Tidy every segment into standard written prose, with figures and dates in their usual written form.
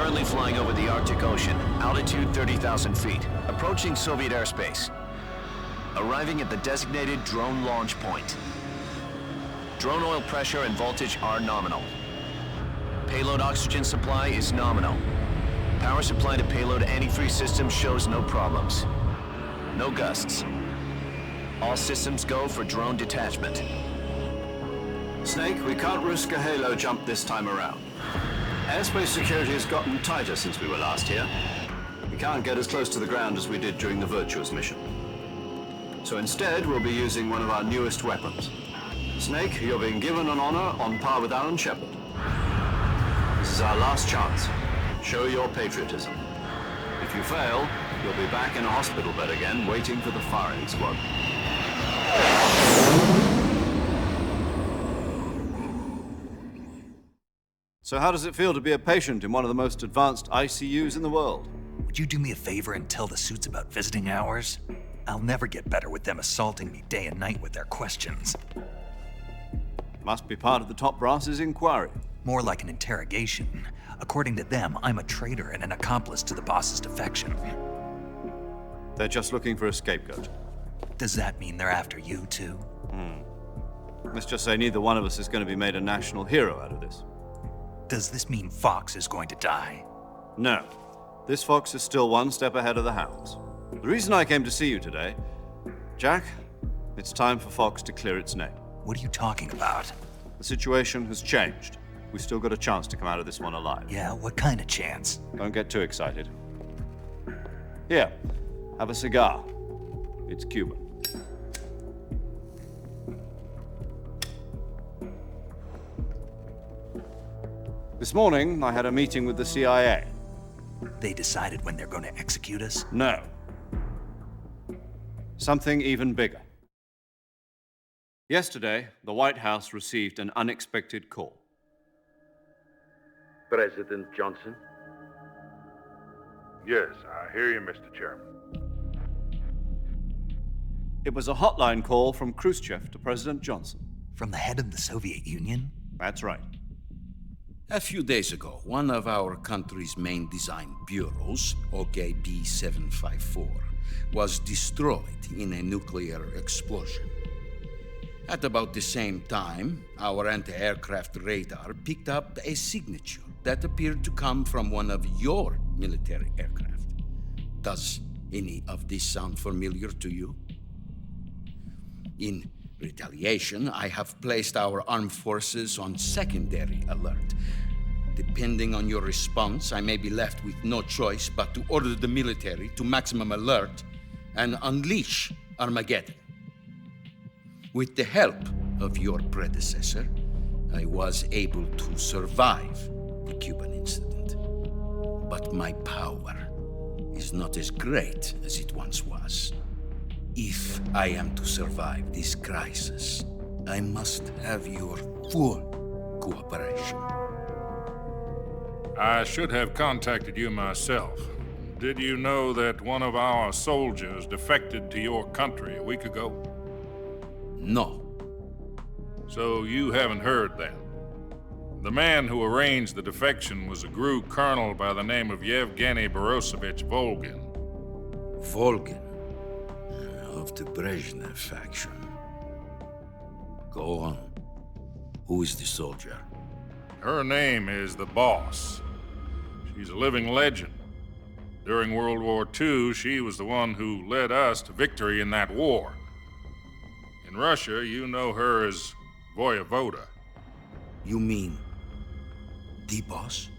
Currently flying over the Arctic Ocean, altitude 30,000 feet, approaching Soviet airspace. Arriving at the designated drone launch point. Drone oil pressure and voltage are nominal. Payload oxygen supply is nominal. Power supply to payload antifreeze system shows no problems. No gusts. All systems go for drone detachment. Snake, we can't risk a halo jump this time around. Airspace security has gotten tighter since we were last here. We can't get as close to the ground as we did during the Virtuous mission. So instead, we'll be using one of our newest weapons. Snake, you're being given an honor on par with Alan Shepard. This is our last chance. Show your patriotism. If you fail, you'll be back in a hospital bed again, waiting for the firing squad. So how does it feel to be a patient in one of the most advanced ICUs in the world? Would you do me a favor and tell the suits about visiting hours? I'll never get better with them assaulting me day and night with their questions. Must be part of the top brass's inquiry. More like an interrogation. According to them, I'm a traitor and an accomplice to the boss's defection. They're just looking for a scapegoat. Does that mean they're after you too? Let's just say neither one of us is going to be made a national hero out of this. Does this mean Fox is going to die? No. This fox is still one step ahead of the hounds. The reason I came to see you today, Jack, it's time for Fox to clear its name. What are you talking about? The situation has changed. We've still got a chance to come out of this one alive. Yeah, what kind of chance? Don't get too excited. Here, have a cigar. It's Cuban. This morning, I had a meeting with the CIA. They decided when they're going to execute us? No. Something even bigger. Yesterday, the White House received an unexpected call. President Johnson? Yes, I hear you, Mr. Chairman. It was a hotline call from Khrushchev to President Johnson. From the head of the Soviet Union? That's right. A few days ago, one of our country's main design bureaus, OKB 754, was destroyed in a nuclear explosion. At about the same time, our anti-aircraft radar picked up a signature that appeared to come from one of your military aircraft. Does any of this sound familiar to you? In retaliation, I have placed our armed forces on secondary alert. Depending on your response, I may be left with no choice but to order the military to maximum alert and unleash Armageddon. With the help of your predecessor, I was able to survive the Cuban incident. But my power is not as great as it once was. If I am to survive this crisis, I must have your full cooperation. I should have contacted you myself. Did you know that one of our soldiers defected to your country a week ago? No. So you haven't heard then. The man who arranged the defection was a GRU colonel by the name of Yevgeny Borosovich Volgin. Volgin, of the Brezhnev faction. Go on. Who is the soldier? Her name is the Boss. She's a living legend. During World War II, she was the one who led us to victory in that war. In Russia, you know her as Voyevoda. You mean the Boss?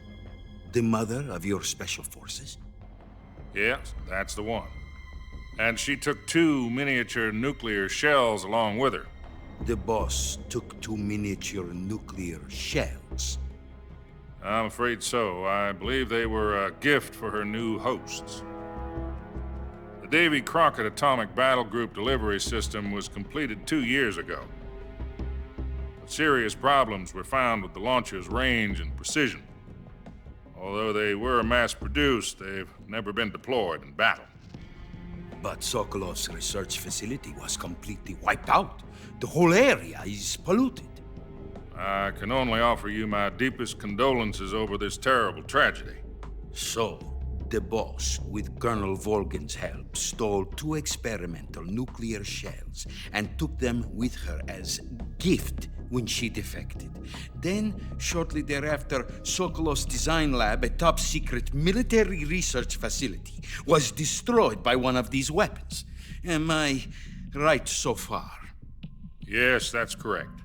The mother of your special forces? Yes, that's the one. And she took 2 miniature nuclear shells along with her. The Boss took 2 miniature nuclear shells. I'm afraid so. I believe they were a gift for her new hosts. The Davy Crockett Atomic Battle Group delivery system was completed 2 years ago. But serious problems were found with the launcher's range and precision. Although they were mass-produced, they've never been deployed in battle. But Sokolov's research facility was completely wiped out. The whole area is polluted. I can only offer you my deepest condolences over this terrible tragedy. So, the boss, with Colonel Volgan's help, stole 2 experimental nuclear shells and took them with her as gift when she defected. Then, shortly thereafter, Sokolov's design lab, a top-secret military research facility, was destroyed by one of these weapons. Am I right so far? Yes, that's correct.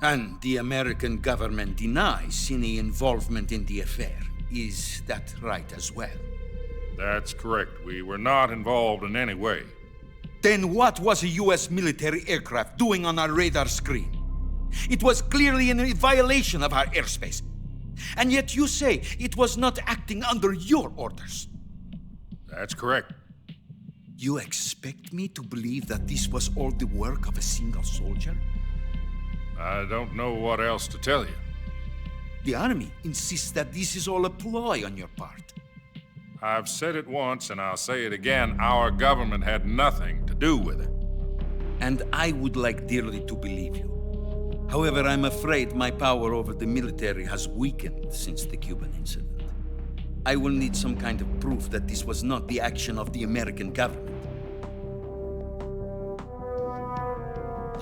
And the American government denies any involvement in the affair. Is that right as well? That's correct. We were not involved in any way. Then what was a US military aircraft doing on our radar screen? It was clearly in violation of our airspace. And yet you say it was not acting under your orders. That's correct. You expect me to believe that this was all the work of a single soldier? I don't know what else to tell you. The army insists that this is all a ploy on your part. I've said it once and I'll say it again. Our government had nothing to do with it. And I would like dearly to believe you. However, I'm afraid my power over the military has weakened since the Cuban incident. I will need some kind of proof that this was not the action of the American government.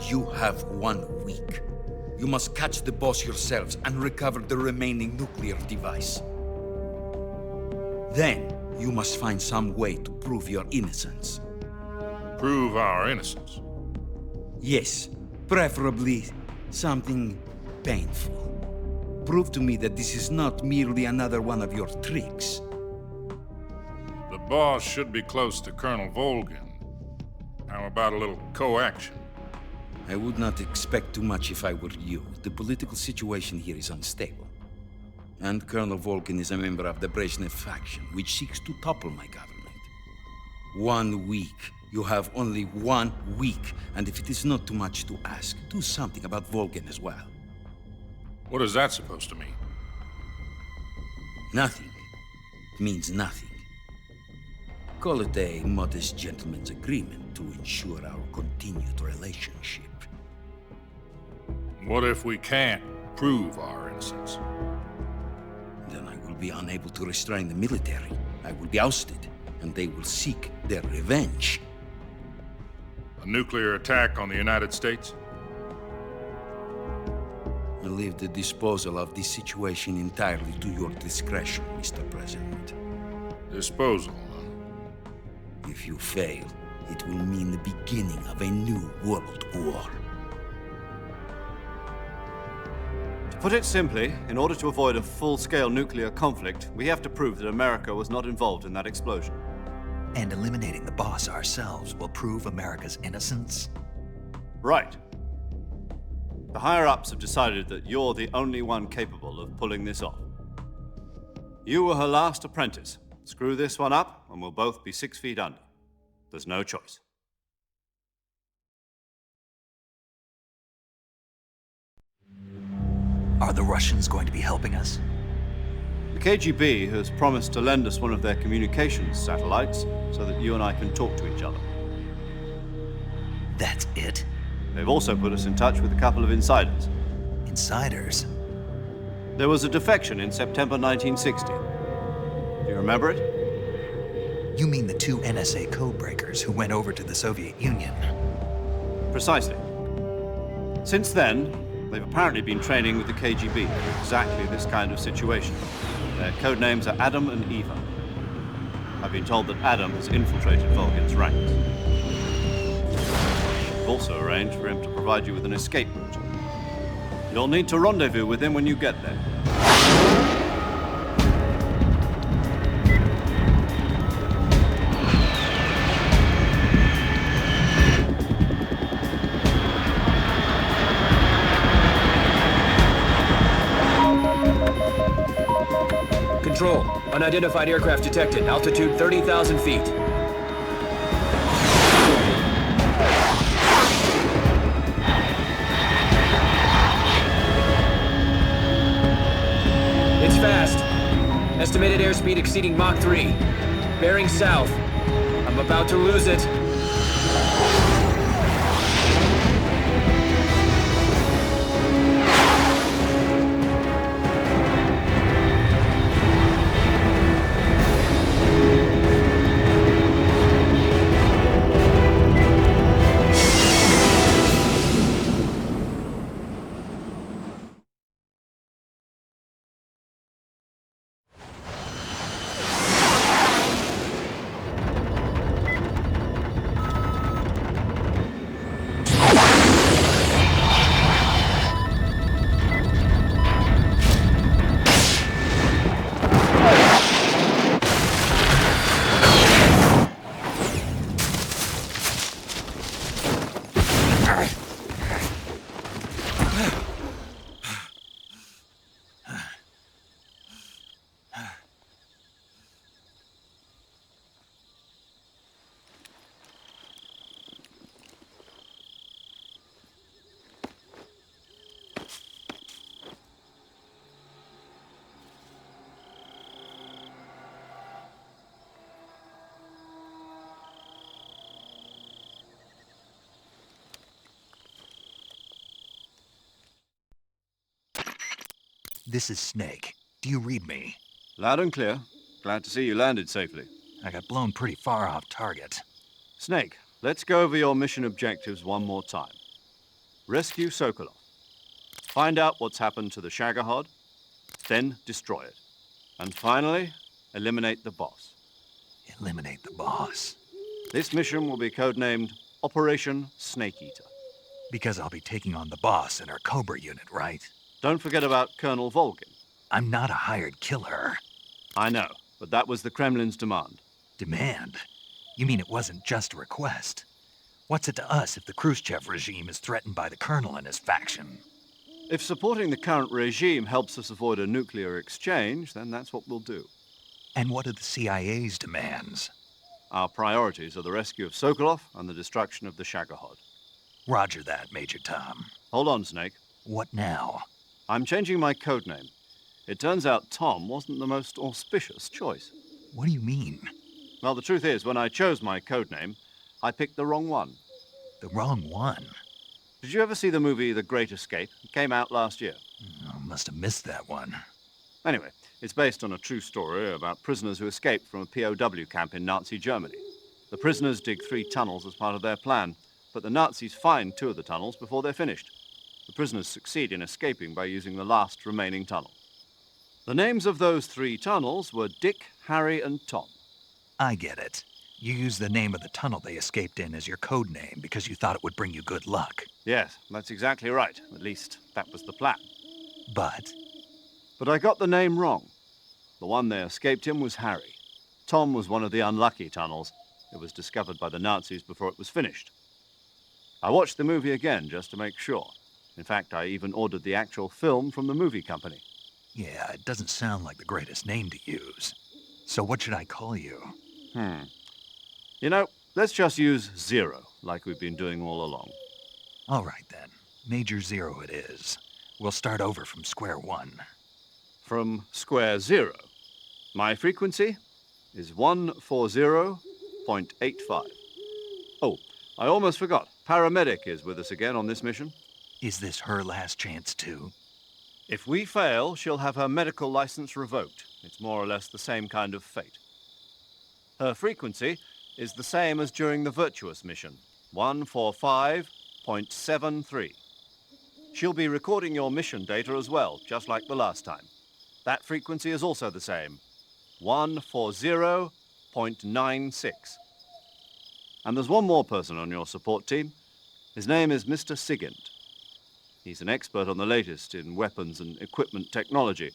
You have 1 week. You must catch the boss yourselves and recover the remaining nuclear device. Then, you must find some way to prove your innocence. Prove our innocence. Yes, preferably something painful. Prove to me that this is not merely another one of your tricks. The boss should be close to Colonel Volgan. How about a little co-action? I would not expect too much if I were you. The political situation here is unstable. And Colonel Volgan is a member of the Brezhnev faction, which seeks to topple my government. 1 week. You have only 1 week. And if it is not too much to ask, do something about Volgan as well. What is that supposed to mean? Nothing. It means nothing. Call it a modest gentleman's agreement to ensure our continued relationship. What if we can't prove our innocence? Then I will be unable to restrain the military. I will be ousted, and they will seek their revenge. A nuclear attack on the United States? I leave the disposal of this situation entirely to your discretion, Mr. President. Disposal, huh? If you fail, it will mean the beginning of a new world war. To put it simply, in order to avoid a full-scale nuclear conflict, we have to prove that America was not involved in that explosion. And eliminating the boss ourselves will prove America's innocence? Right. The higher-ups have decided that you're the only one capable of pulling this off. You were her last apprentice. Screw this one up, and we'll both be 6 feet under. There's no choice. Are the Russians going to be helping us? The KGB has promised to lend us one of their communications satellites so that you and I can talk to each other. That's it? They've also put us in touch with a couple of insiders. Insiders? There was a defection in September 1960. Do you remember it? You mean the 2 NSA codebreakers who went over to the Soviet Union? Precisely. Since then, they've apparently been training with the KGB for exactly this kind of situation. Their code names are Adam and Eva. I've been told that Adam has infiltrated Volgan's ranks. We've also arranged for him to provide you with an escape route. You'll need to rendezvous with him when you get there. Control. Unidentified aircraft detected. Altitude 30,000 feet. It's fast. Estimated airspeed exceeding Mach 3. Bearing south. I'm about to lose it. This is Snake. Do you read me? Loud and clear. Glad to see you landed safely. I got blown pretty far off target. Snake, let's go over your mission objectives one more time. Rescue Sokolov. Find out what's happened to the Shagohod, then destroy it. And finally, eliminate the boss. Eliminate the boss. This mission will be codenamed Operation Snake Eater. Because I'll be taking on the boss in our Cobra unit, right? Don't forget about Colonel Volgin. I'm not a hired killer. I know, but that was the Kremlin's demand. Demand? You mean it wasn't just a request? What's it to us if the Khrushchev regime is threatened by the Colonel and his faction? If supporting the current regime helps us avoid a nuclear exchange, then that's what we'll do. And what are the CIA's demands? Our priorities are the rescue of Sokolov and the destruction of the Shagohod. Roger that, Major Tom. Hold on, Snake. What now? I'm changing my codename. It turns out Tom wasn't the most auspicious choice. What do you mean? Well, the truth is, when I chose my codename, I picked the wrong one. The wrong one? Did you ever see the movie The Great Escape? It came out last year. I must have missed that one. Anyway, it's based on a true story about prisoners who escaped from a POW camp in Nazi Germany. The prisoners dig 3 tunnels as part of their plan, but the Nazis find 2 of the tunnels before they're finished. The prisoners succeed in escaping by using the last remaining tunnel. The names of those 3 tunnels were Dick, Harry, and Tom. I get it. You used the name of the tunnel they escaped in as your code name because you thought it would bring you good luck. Yes, that's exactly right. At least, that was the plan. But But I got the name wrong. The one they escaped in was Harry. Tom was one of the unlucky tunnels. It was discovered by the Nazis before it was finished. I watched the movie again just to make sure. In fact, I even ordered the actual film from the movie company. yeah, it doesn't sound like the greatest name to use. So what should I call you? You know, let's just use Zero, like we've been doing all along. All right then. Major Zero it is. We'll start over from square one. From square 0. My frequency is 140.85. Oh, I almost forgot. Paramedic is with us again on this mission. Is this her last chance too? If we fail, she'll have her medical license revoked. It's more or less the same kind of fate. Her frequency is the same as during the Virtuous mission, 145.73. She'll be recording your mission data as well, just like the last time. That frequency is also the same, 140.96. And there's one more person on your support team. His name is Mr. Sigint. He's an expert on the latest in weapons and equipment technology.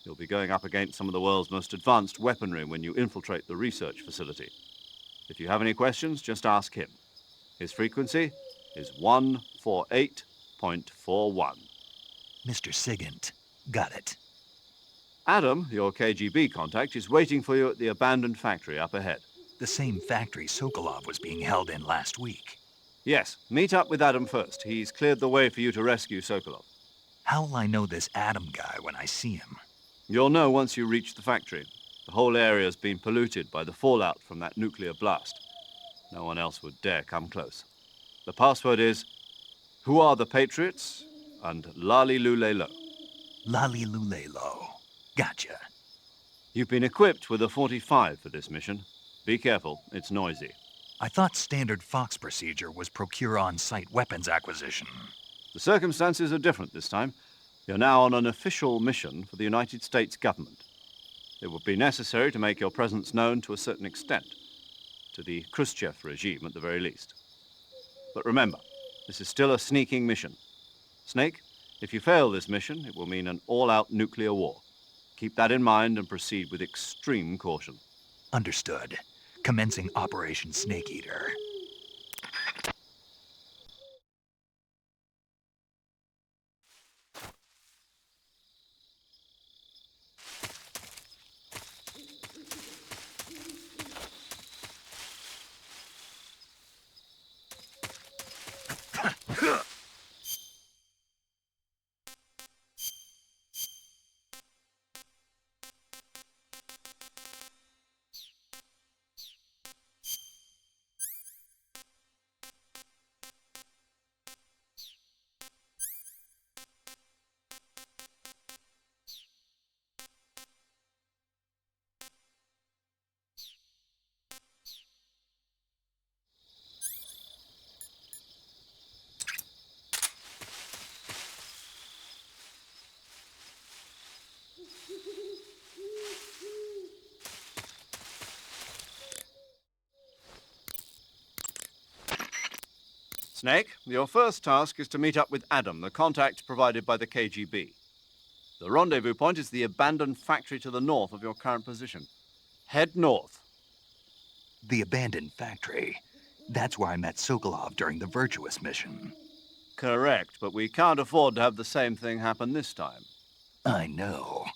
You'll be going up against some of the world's most advanced weaponry when you infiltrate the research facility. If you have any questions, just ask him. His frequency is 148.41. Mr. Sigint. Got it. Adam, your KGB contact, is waiting for you at the abandoned factory up ahead. The same factory Sokolov was being held in last week. Yes, meet up with Adam first. He's cleared the way for you to rescue Sokolov. How will I know this Adam guy when I see him? You'll know once you reach the factory. The whole area's been polluted by the fallout from that nuclear blast. No one else would dare come close. The password is, "Who are the Patriots?" and "Lali Lule Lo." Lali Lulelo. Gotcha. You've been equipped with a 45 for this mission. Be careful, it's noisy. I thought standard Fox procedure was procure on-site weapons acquisition. The circumstances are different this time. You're now on an official mission for the United States government. It would be necessary to make your presence known to a certain extent, to the Khrushchev regime at the very least. But remember, this is still a sneaking mission. Snake, if you fail this mission, it will mean an all-out nuclear war. Keep that in mind and proceed with extreme caution. Understood. Commencing Operation Snake Eater. Snake, your first task is to meet up with Adam, the contact provided by the KGB. The rendezvous point is the abandoned factory to the north of your current position. Head north. The abandoned factory. That's where I met Sokolov during the Virtuous mission. Correct, but we can't afford to have the same thing happen this time. I know.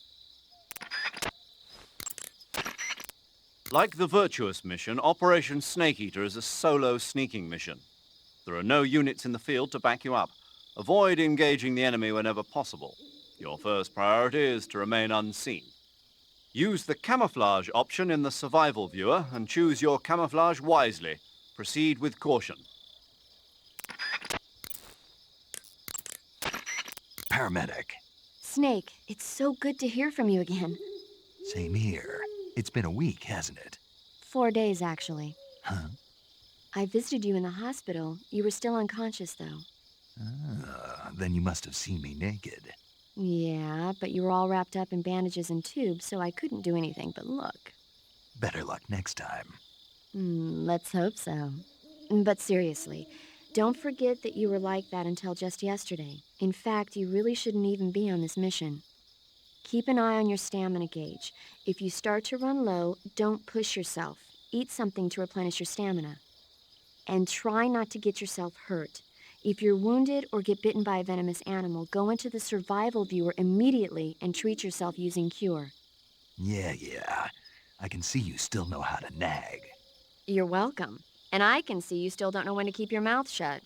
Like the Virtuous mission, Operation Snake Eater is a solo sneaking mission. There are no units in the field to back you up. Avoid engaging the enemy whenever possible. Your first priority is to remain unseen. Use the camouflage option in the survival viewer and choose your camouflage wisely. Proceed with caution. Paramedic. Snake, it's so good to hear from you again. Same here. It's been a week, hasn't it? 4 days, actually. Huh? I visited you in the hospital. You were still unconscious, though. Then you must have seen me naked. Yeah, but you were all wrapped up in bandages and tubes, so I couldn't do anything but look. Better luck next time. Let's hope so. But seriously, don't forget that you were like that until just yesterday. In fact, you really shouldn't even be on this mission. Keep an eye on your stamina gauge. If you start to run low, don't push yourself. Eat something to replenish your stamina. And try not to get yourself hurt. If you're wounded or get bitten by a venomous animal, go into the survival viewer immediately and treat yourself using Cure. Yeah. I can see you still know how to nag. You're welcome. And I can see you still don't know when to keep your mouth shut.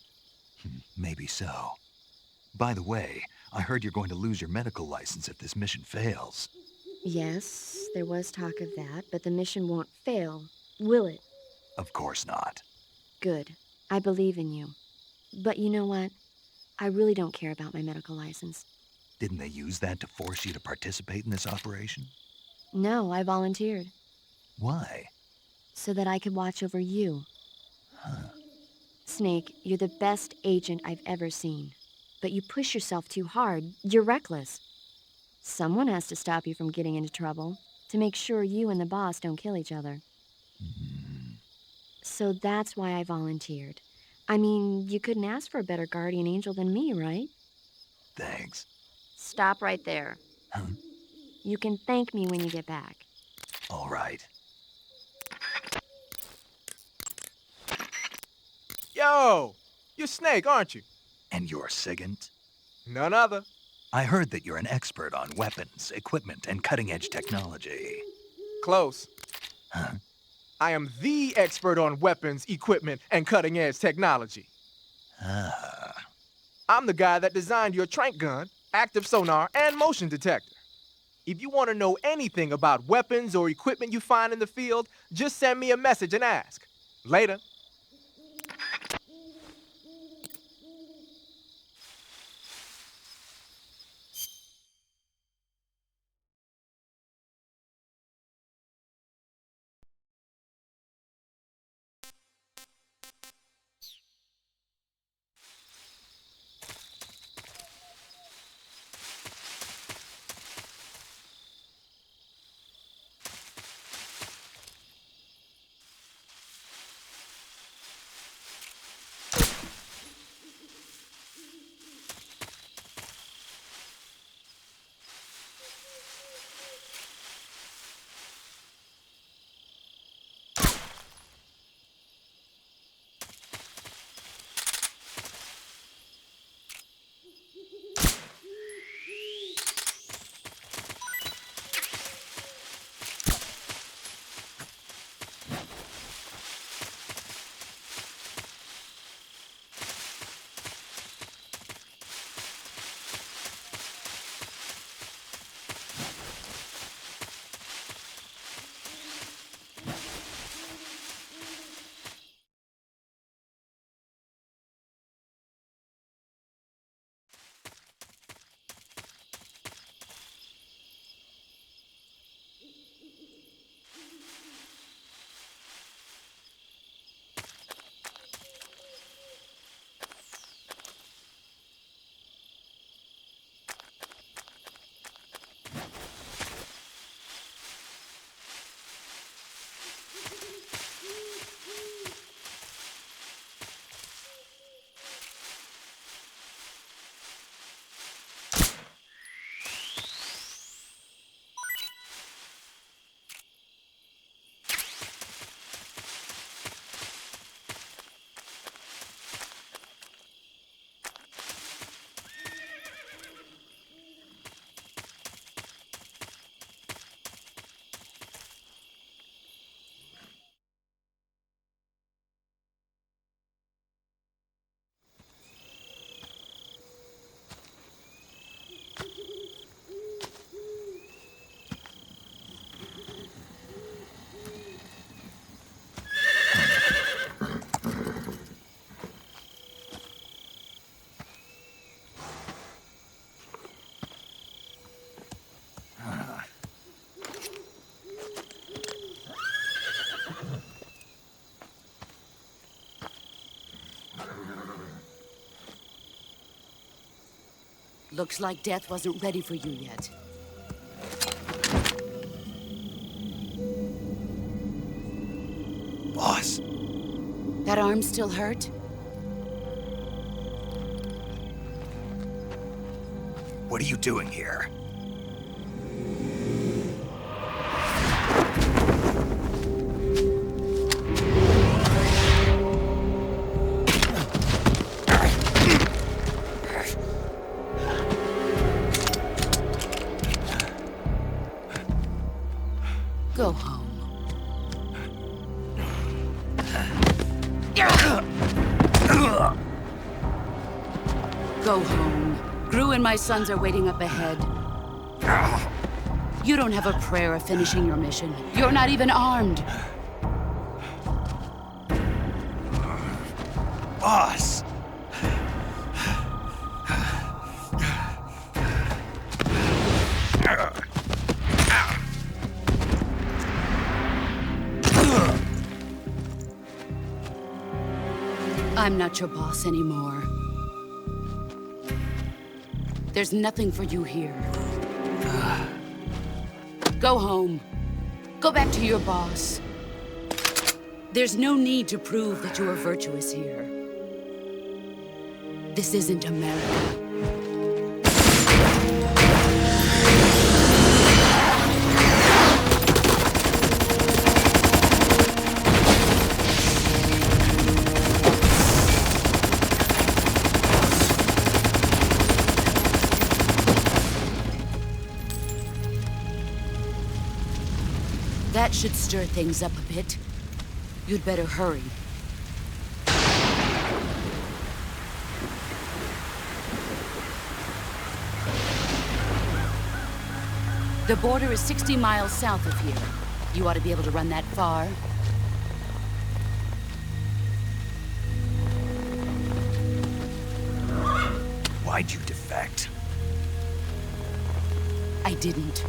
Maybe so. By the way, I heard you're going to lose your medical license if this mission fails. Yes, there was talk of that, but the mission won't fail, will it? Of course not. Good. I believe in you. But you know what? I really don't care about my medical license. Didn't they use that to force you to participate in this operation? No, I volunteered. Why? So that I could watch over you. Huh. Snake, you're the best agent I've ever seen. But you push yourself too hard. You're reckless. Someone has to stop you from getting into trouble, to make sure you and the boss don't kill each other. So that's why I volunteered. I mean, you couldn't ask for a better guardian angel than me, right? Thanks. Stop right there. Huh? You can thank me when you get back. All right. Yo! You're Snake, aren't you? And you're Sigint? None other. I heard that you're an expert on weapons, equipment, and cutting-edge technology. Close. Huh? I am the expert on weapons, equipment, and cutting-edge technology. Ah. I'm the guy that designed your trank gun, active sonar, and motion detector. If you want to know anything about weapons or equipment you find in the field, just send me a message and ask. Later. Looks like death wasn't ready for you yet. Boss, That arm still hurt? what are you doing here? Go home. Go home. Gru and my sons are waiting up ahead. You don't have a prayer of finishing your mission. You're not even armed. Boss! I'm not your boss anymore. There's nothing for you here. Go home. Go back to your boss. There's no need to prove that you are virtuous here. This isn't America. That should stir things up a bit. You'd better hurry. The border is 60 miles south of here. You ought to be able to run that far. Why'd you defect? I didn't.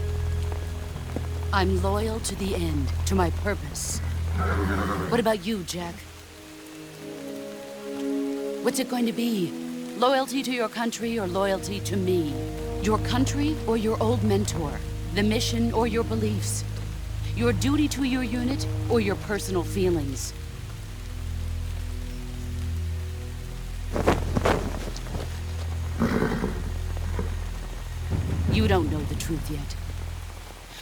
I'm loyal to the end, to my purpose. What about you, Jack? What's it going to be? Loyalty to your country or loyalty to me? Your country or your old mentor? The mission or your beliefs? Your duty to your unit or your personal feelings? You don't know the truth yet.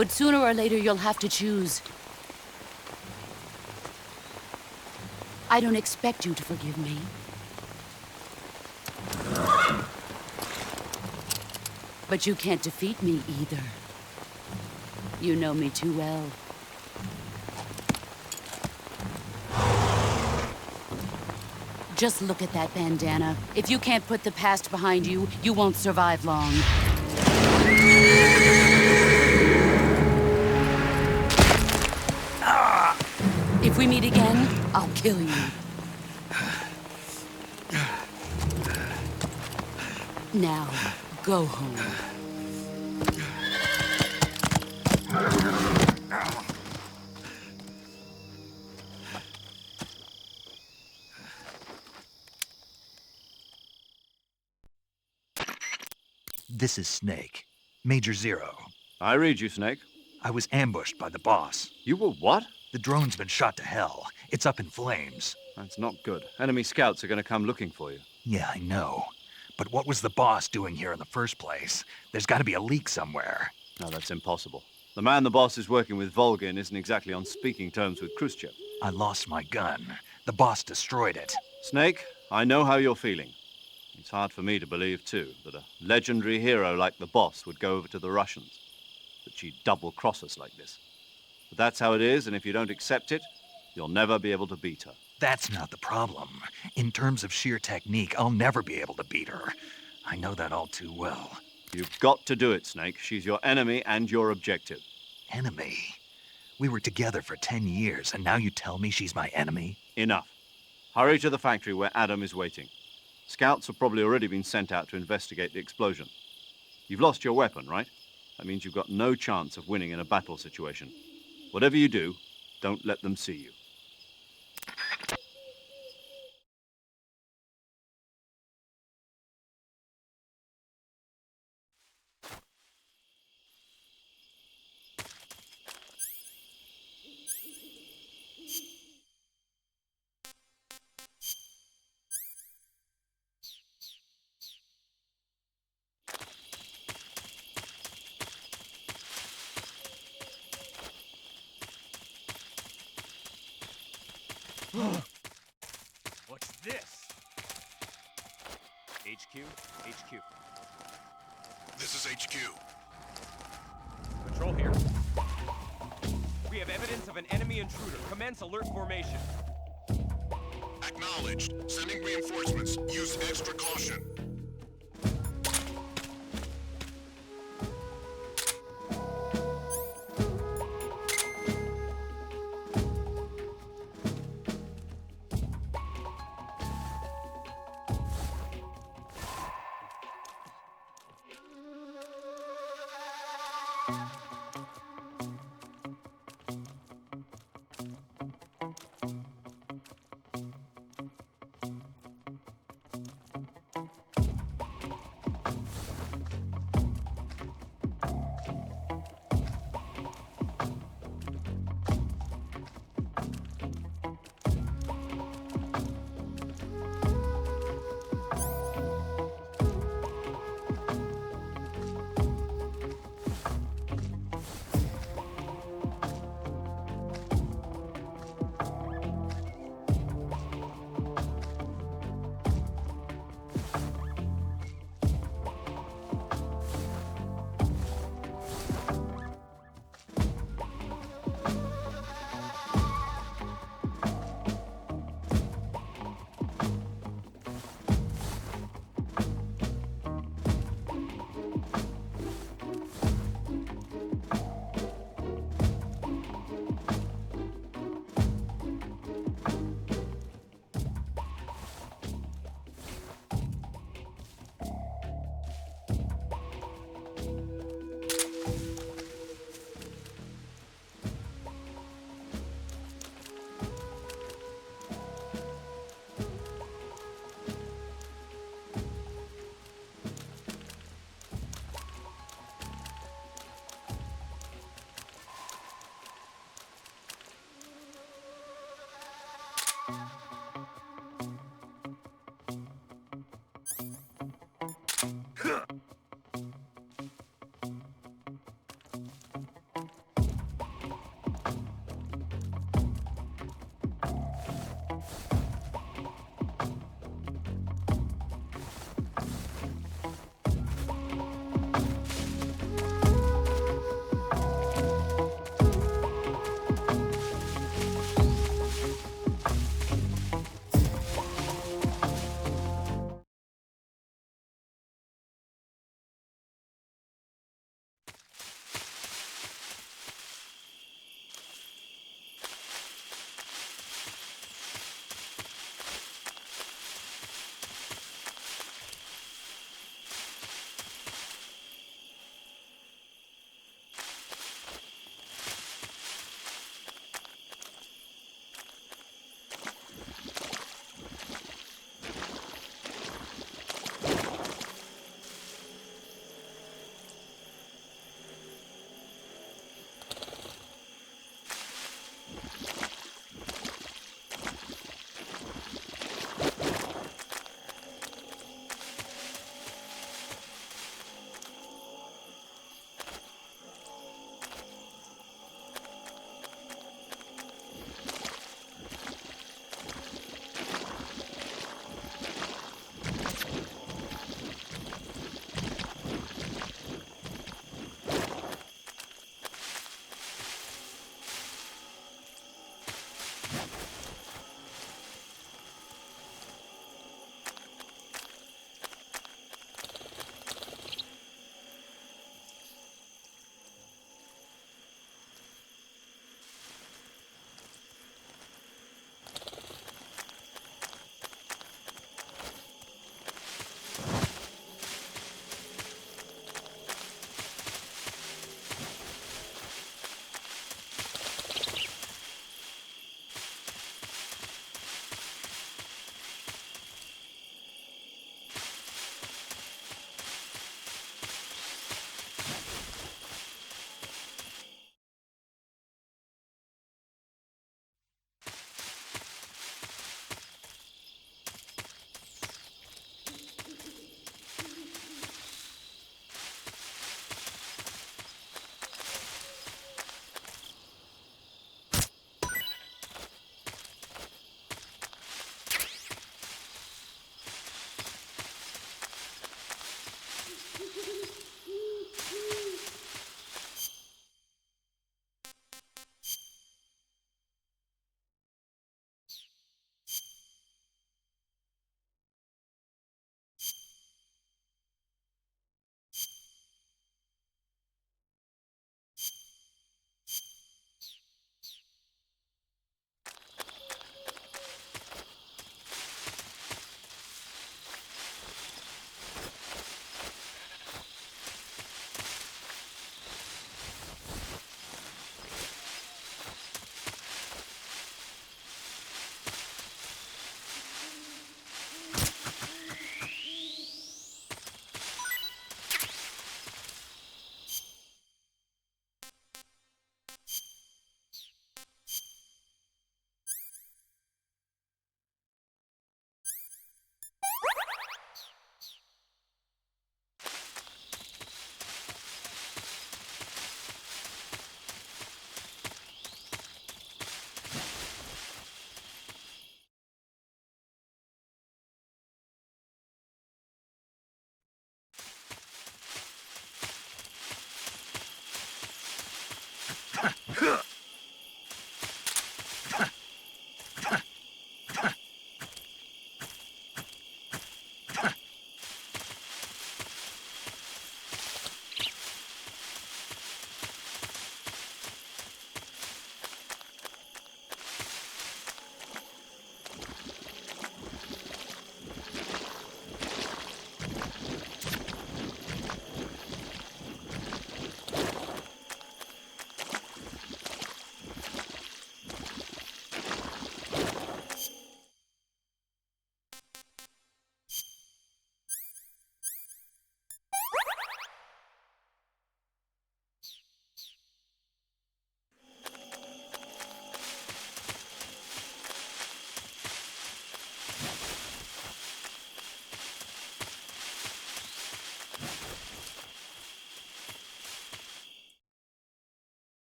But sooner or later, you'll have to choose. I don't expect you to forgive me. But you can't defeat me either. You know me too well. Just look at that bandana. If you can't put the past behind you, you won't survive long. If we meet again, I'll kill you. Now, go home. This is Snake. Major Zero. I read you, Snake. I was ambushed by the boss. You were what? The drone's been shot to hell. It's up in flames. That's not good. Enemy scouts are going to come looking for you. Yeah, I know. But what was the boss doing here in the first place? There's got to be a leak somewhere. No, that's impossible. The man the boss is working with, Volgin, isn't exactly on speaking terms with Khrushchev. I lost my gun. The boss destroyed it. Snake, I know how you're feeling. It's hard for me to believe, too, that a legendary hero like the boss would go over to the Russians. That she'd double-cross us like this. But that's how it is, and if you don't accept it, you'll never be able to beat her. That's not the problem. In terms of sheer technique, I'll never be able to beat her. I know that all too well. You've got to do it, Snake. She's your enemy and your objective. Enemy? We were together for 10 years, and now you tell me she's my enemy? Enough. Hurry to the factory where Adam is waiting. Scouts have probably already been sent out to investigate the explosion. You've lost your weapon, right? That means you've got no chance of winning in a battle situation. Whatever you do, don't let them see you. What's this? HQ? HQ. This is HQ. Patrol here. We have evidence of an enemy intruder. Commence alert formation. Acknowledged. Sending reinforcements. Use extra caution.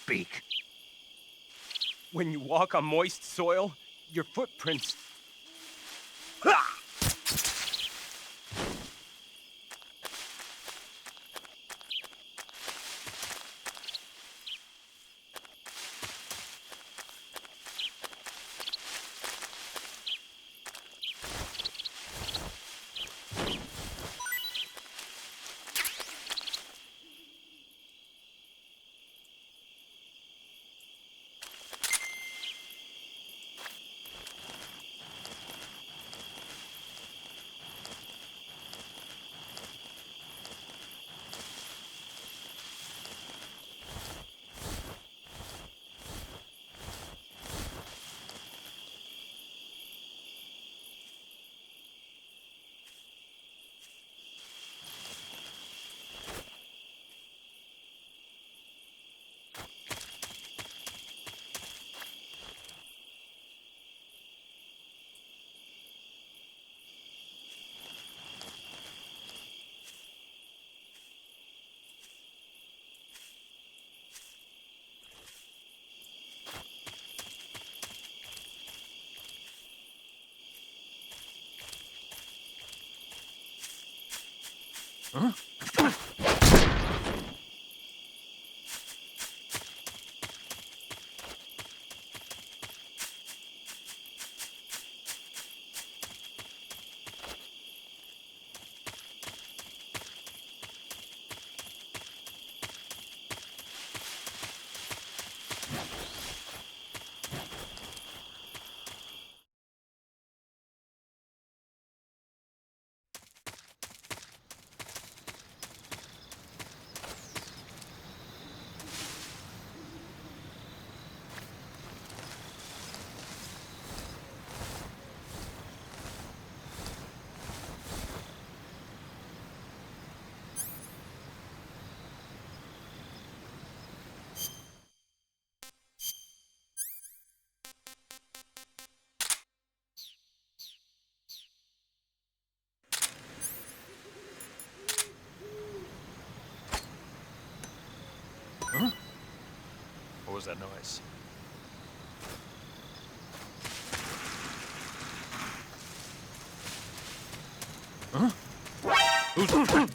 Speak. When you walk on moist soil, your footprints... Huh? was that noise? Huh? Who's...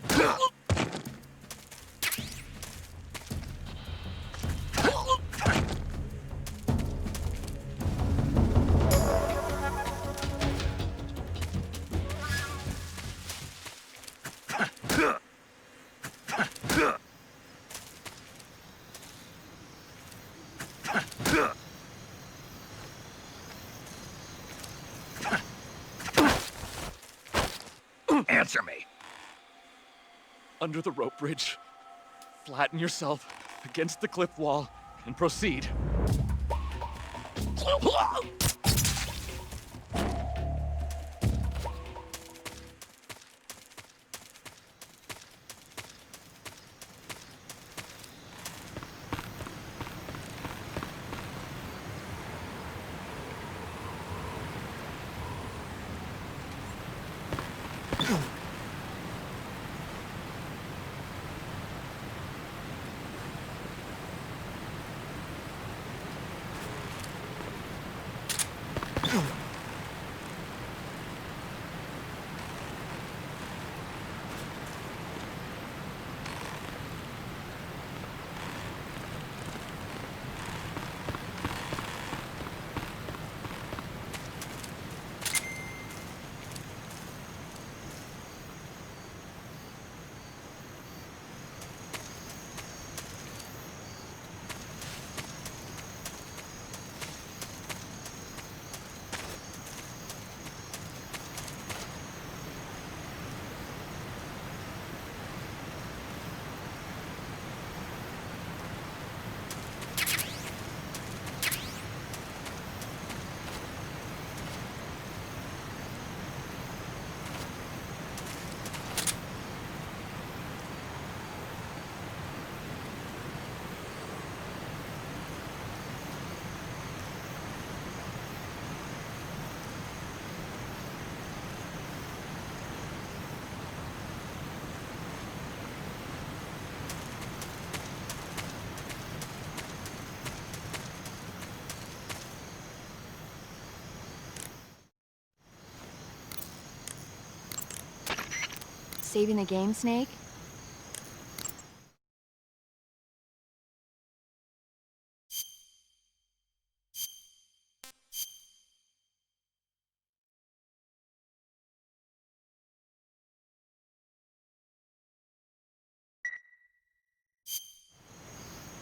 Answer me. Under the rope bridge. Flatten yourself against the cliff wall and proceed. Saving the game, Snake?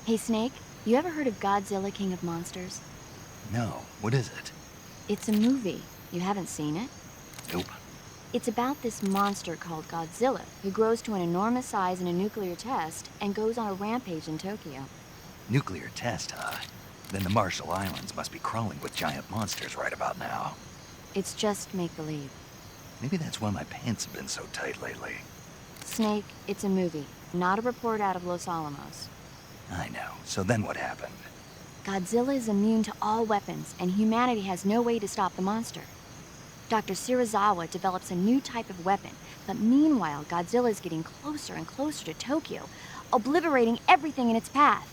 Hey, Snake, you ever heard of Godzilla, King of Monsters? No, what is it? It's a movie. You haven't seen it? Nope. It's about this monster called Godzilla, who grows to an enormous size in a nuclear test and goes on a rampage in Tokyo. Nuclear test, huh? Then the Marshall Islands must be crawling with giant monsters right about now. It's just make-believe. Maybe that's why my pants have been so tight lately. Snake, it's a movie, not a report out of Los Alamos. I know. So then what happened? Godzilla is immune to all weapons, and humanity has no way to stop the monster. Dr. Shirazawa develops a new type of weapon, but meanwhile, Godzilla is getting closer and closer to Tokyo, obliterating everything in its path.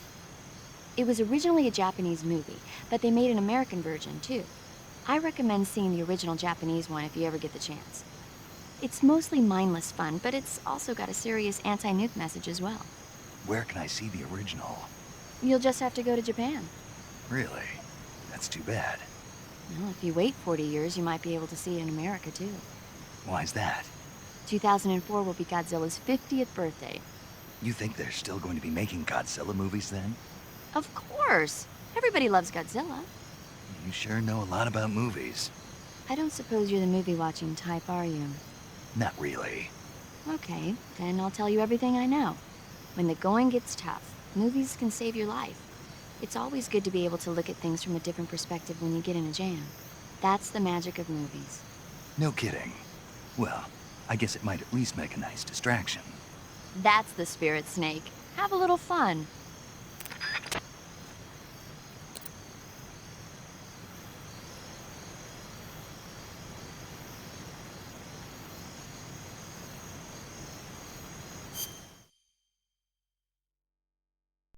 It was originally a Japanese movie, but they made an American version, too. I recommend seeing the original Japanese one if you ever get the chance. It's mostly mindless fun, but it's also got a serious anti-nuke message as well. Where can I see the original? You'll just have to go to Japan. Really? That's too bad. Well, if you wait 40 years, you might be able to see it in America, too. Why's that? 2004 will be Godzilla's 50th birthday. You think they're still going to be making Godzilla movies then? Of course! Everybody loves Godzilla. You sure know a lot about movies. I don't suppose you're the movie-watching type, are you? Not really. Okay, then I'll tell you everything I know. When the going gets tough, movies can save your life. It's always good to be able to look at things from a different perspective when you get in a jam. That's the magic of movies. No kidding. Well, I guess it might at least make a nice distraction. That's the spirit, Snake. Have a little fun.